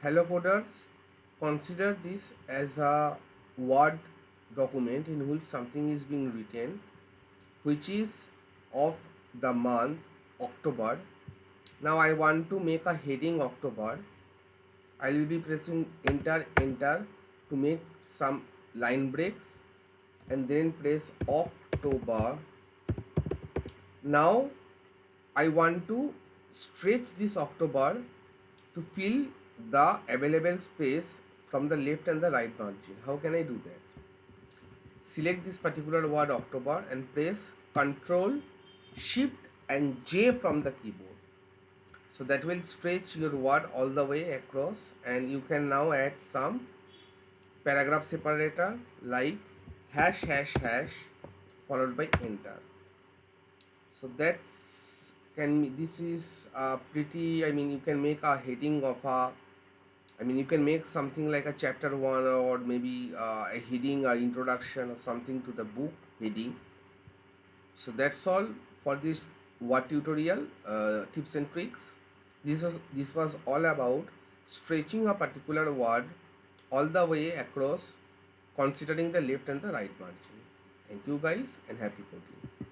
Hello coders, consider this as a Word document in which something is being written, which is of the month October. Now I want to make a heading October. I will be pressing enter to make some line breaks and then press October. Now I want to stretch this October to fill the available space from the left and the right margin. How can I do that? Select this particular word October and press Ctrl, Shift and J from the keyboard. So that will stretch your word all the way across, and you can now add some paragraph separator like hash hash hash followed by enter. So that's this is pretty, I mean, you can make a heading of a, I mean, you can make something like a chapter one, or maybe a heading or introduction or something to the book heading. So that's all for this word tutorial, tips and tricks. This was all about stretching a particular word all the way across, considering the left and the right margin. Thank you guys and happy coding.